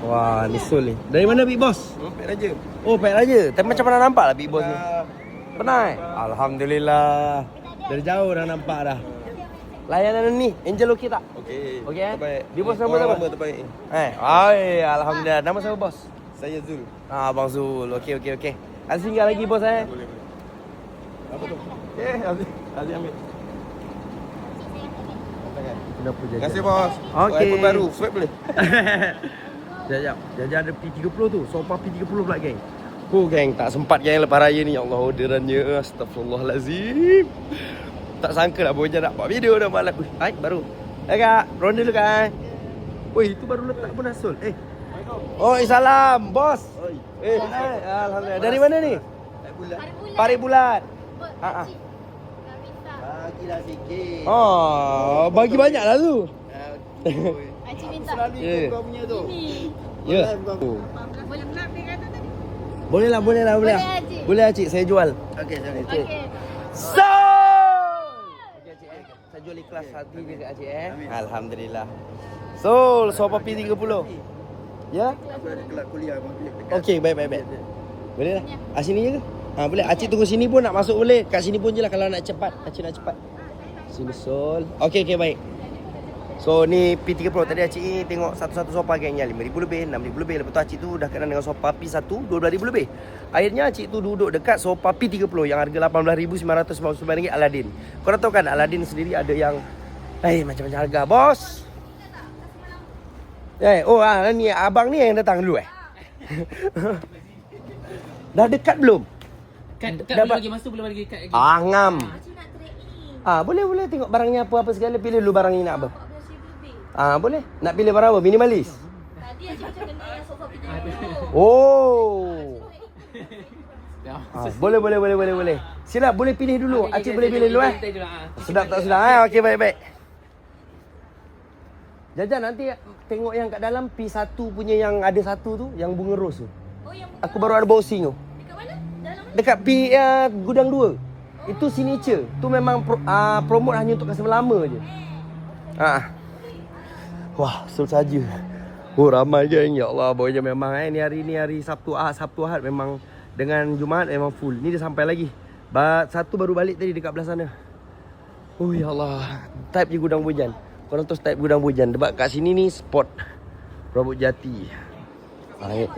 Wah, ni Sol ni. Dari mana Big Boss? Pek Raja. Oh, Pek Raja. Tapi macam pernah nampak lah Big Boss ni. Pernah Alhamdulillah. Dari jauh dah nampak dah. Layanan ni, Angel okey tak? Okey. Okey eh? Terbaik. Dia bos nama Orang apa? lama terbaik. Alhamdulillah. Nama siapa bos? Saya Zul. Abang Zul. Okey. Ada singgah lagi bos eh? Boleh. Apa tu? Aziz ambil. Kenapa Terima kasih bos. Okey. iPhone baru, swipe boleh? Sekejap. Jajan ada P30 tu. Sofa P30 pula geng. Oh geng, tak sempat geng lepas raya ni. Ya Allah, orderannya. Astagfirullahalazim. Tak sangka lah Bojan nak buat video dah malam. Hai, baru. Kak, ronda dulu kak. Oi, itu baru letak pun Asul. Oh, salam, bos. Alhamdulillah. Dari mana ni? Parit Bulat. Bagilah sikit. Oh, bagi banyak lah tu. Acik minta. Ya. Kau punya tu. Ya. Boleh nak dia kata tadi. Boleh lah. Boleh, Acik. Boleh Acik, saya jual. Okey, sorry. Okey. Sol! Okey Acik saya jual ikhlas hati je kat Acik Alhamdulillah. Sol, sofa P30. Ya? Aku ada kelab kuliah bang. Okey, baik. Boleh lah. Sini je ke? Boleh. Acik tunggu sini pun nak masuk boleh. Kat sini pun je lah kalau nak cepat. Acik nak cepat. Sini Sol. Okey, baik. So ni P30 tadi Acik ni tengok satu-satu sofa gengnya 5,000 lebih, 6,000 lebih. Lepas tu Acik tu dah kena dengan sofa P1 12,000 lebih. Akhirnya Acik tu duduk dekat sofa P30 yang harga RM18,999 Aladdin. Korang tahu kan Aladdin sendiri ada yang macam-macam harga bos. Ni abang ni yang datang dulu Dah dekat belum? Kad belum lagi masuk, belum lagi kad lagi. Ngam. Acik nak trade in. Boleh tengok barangnya apa segala. Pilih dulu barang ni nak apa. 12,000 lebih. Boleh. Nak pilih barang apa? Minimalis. Tadi Acik macam kena yang sofa P30. Oh. Boleh. Sila boleh pilih dulu. Acik boleh pilih dulu Sedap tak sedap? Okey, baik. Jajan nanti tengok yang kat dalam P1 punya yang ada satu tu, yang bunga ros tu. Oh, yang Aku baru ada bowsing tu. dekat mana? Dalam mana? Dekat gudang 2. Itu signature. Tu memang promote hanya untuk customer lama je. Wah, so saja. Oh, ramai geng. Ya Allah, boy memang ni hari Sabtu Ahad memang dengan Jumaat memang full. Ni dia sampai lagi. Satu baru balik tadi dekat belah sana. Oh ya Allah. Type je gudang Bojan. Korang terus type gudang Bojan. Sebab kat sini ni spot Robot Jati.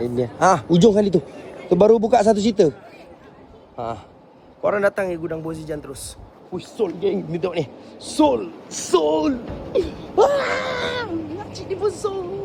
Ini dia. Ujung kali tu. Tu baru buka satu cerita. Korang datang ke gudang Bojan terus. Sol geng. Ni tengok ni. Sol. Cik ni pun Sol.